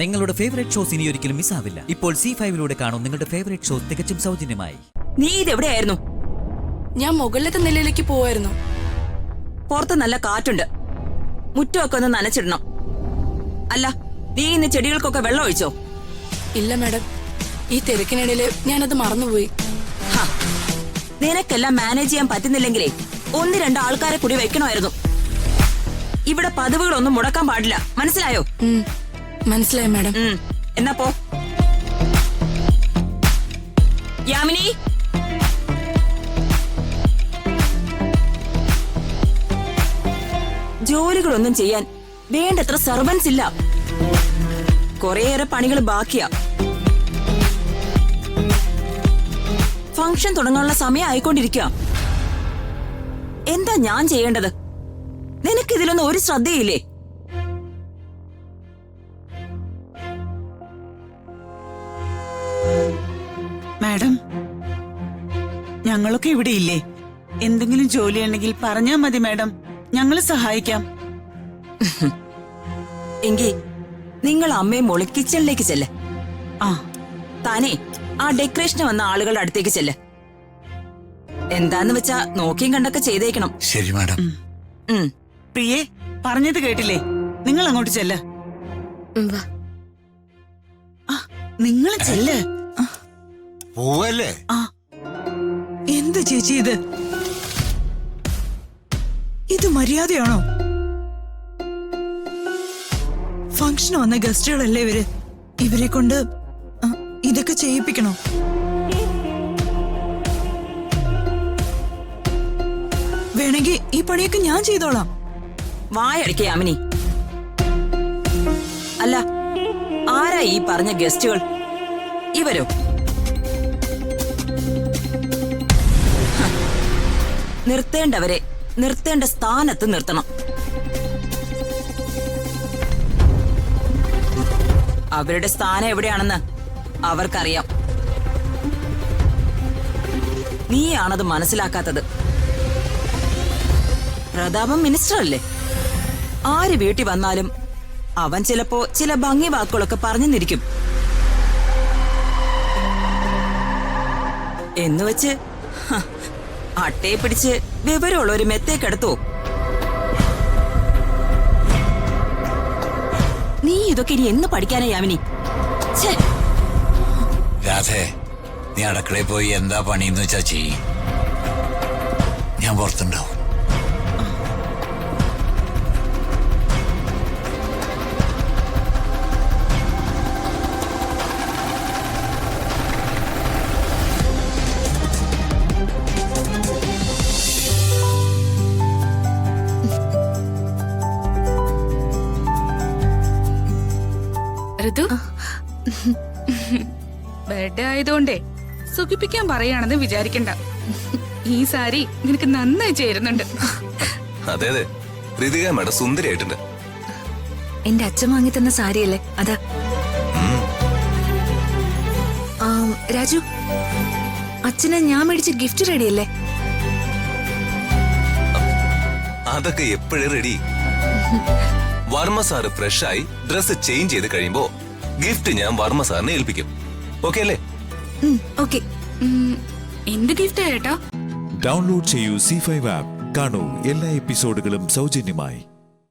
നിങ്ങളുടെ favourite shows ഇനി ഒരിക്കലും മിസ്സാവില്ല. ഇപ്പോൾ C5 കാണും നിങ്ങളുടെ ഫേവറേറ്റ് ഷോസ് തികച്ചും സൗജന്യമായി. നീ ഇതെവിടെയായിരുന്നു? ഞാൻ മുകളിലത്തെ നിലയിലേക്ക് പോവായിരുന്നു. പുറത്ത് നല്ല കാറ്റുണ്ട്, മുറ്റമൊക്കെ ഒന്ന് നനച്ചിടണം. അല്ല, നീ ഇന്ന് ചെടികൾക്കൊക്കെ വെള്ളം ഒഴിച്ചോ? ഇല്ല മാഡം, ഈ തിരക്കിനിടയില് ഞാനത് മറന്നുപോയി. നിനക്കെല്ലാം മാനേജ് ചെയ്യാൻ പറ്റുന്നില്ലെങ്കിലേ 1-2 ആൾക്കാരെ കൂടി വെക്കണമായിരുന്നു. ഇവിടെ പതിവുകളൊന്നും മുടക്കാൻ പാടില്ല, മനസ്സിലായോ? മനസ്സിലായി മാഡം. എന്നാ പോ. യാമിനി, ജോലികളൊന്നും ചെയ്യാൻ വേണ്ടത്ര സർവൻസ് ഇല്ല. കുറേയേറെ പണികൾ ബാക്കിയാ. ഫംഗ്ഷൻ തുടങ്ങാനുള്ള സമയം ആയിക്കൊണ്ടിരിക്കുക. എന്താ ഞാൻ ചെയ്യേണ്ടത്? നിനക്കിതിലൊന്നും ഒരു ശ്രദ്ധയില്ലേ? മാഡം, ഞങ്ങളൊക്കെ ഇവിടെ ഇല്ലേ? എന്തെങ്കിലും ജോലി ഉണ്ടെങ്കിൽ പറഞ്ഞാ മതി മാഡം, ഞങ്ങൾ സഹായിക്കാം. എങ്കി നിങ്ങൾ അമ്മയും മോളെ കിച്ചണിലേക്ക് ചെല്ല്. ആ, താനേ ആ ഡെക്കറേഷന് വന്ന ആളുകളുടെ അടുത്തേക്ക് ചെല്ല്. എന്താന്ന് വെച്ചാ നോക്കിയും കണ്ടൊക്കെ ചെയ്തേക്കണം. ശരി മാഡം. പ്രിയേ, പറഞ്ഞത് കേട്ടില്ലേ? നിങ്ങൾ അങ്ങോട്ട് ചെല്ല്. നിങ്ങൾ ചെല്ല്. പോവല്ലേ? എന്ത് ചേച്ചി ഇത്? ഇത് മര്യാദയാണോ? ഫംഗ്ഷൻ വന്ന ഗസ്റ്റുകളല്ലേ ഇവര്? ഇവരെ കൊണ്ട് ഇതൊക്കെ ചെയ്യിപ്പിക്കണോ? വേണമെങ്കിൽ ഈ പണിയൊക്കെ ഞാൻ ചെയ്തോളാം. വായടക്കേ യാമിനി. അല്ല, ആരാ ഈ പറഞ്ഞ ഗസ്റ്റുകൾ? ഇവരോ? നിർത്തേണ്ടവരെ നിർത്തേണ്ട സ്ഥാനത്ത് നിർത്തണം. അവരുടെ സ്ഥാനം എവിടെയാണെന്ന് അവർക്കറിയാം. നീയാണത് മനസ്സിലാക്കാത്തത്. പ്രതാപം മിനിസ്റ്റർ അല്ലേ? ആര് വീട്ടിൽ വന്നാലും അവൻ ചിലപ്പോ ചില ഭംഗി വാക്കുകളൊക്കെ പറഞ്ഞെന്നിരിക്കും. എന്നുവെച്ച് അട്ടയെ പിടിച്ച് വിവരമുള്ള ഒരു മെത്തേക്കെടുത്തോ? നീ ഇതൊക്കെ ഇനി എന്ന് പഠിക്കാനാ യാമിനി? രാധേ, നീ അടുക്കളയിൽ പോയി എന്താ പണിയെന്ന് വെച്ചാ ചെയ്യ്. ഞാൻ പുറത്തുണ്ടാവും. ഋതു, ബർത്ത്ഡേ ആയതുകൊണ്ടേ സുഖിപ്പിക്കാൻ പറയാണെന്ന് വിചാരിക്കണ്ട. ഈ സാരി നിനക്ക് നന്നായി ചേരുന്നുണ്ട്. അതെ അതെ, ഋതിക മേഡം സുന്ദരിയായിട്ടുണ്ട്. എന്റെ അച്ഛൻ വാങ്ങി തന്ന സാരിയല്ലേ അതാ. രാജു, അച്ഛന് ഞാൻ മേടിച്ച ഗിഫ്റ്റ് റെഡിയല്ലേ? അതൊക്കെ എപ്പോഴും റെഡി. വർമ്മ സാറ് ഫ്രഷായി ഡ്രസ് ചേഞ്ച് ചെയ്ത് കഴിയുമ്പോ ഗിഫ്റ്റ് ഞാൻ വർമ്മ സാറിനെ ഏൽപ്പിക്കും. ഓക്കെ അല്ലേ? ഓക്കെ. എന്ത് ഗിഫ്റ്റ് ചേട്ടാ? ഡൗൺലോഡ് ചെയ്യൂ C5 ആപ്പ്. കാണൂ എല്ലാ എപ്പിസോഡുകളും സൗജന്യമായി.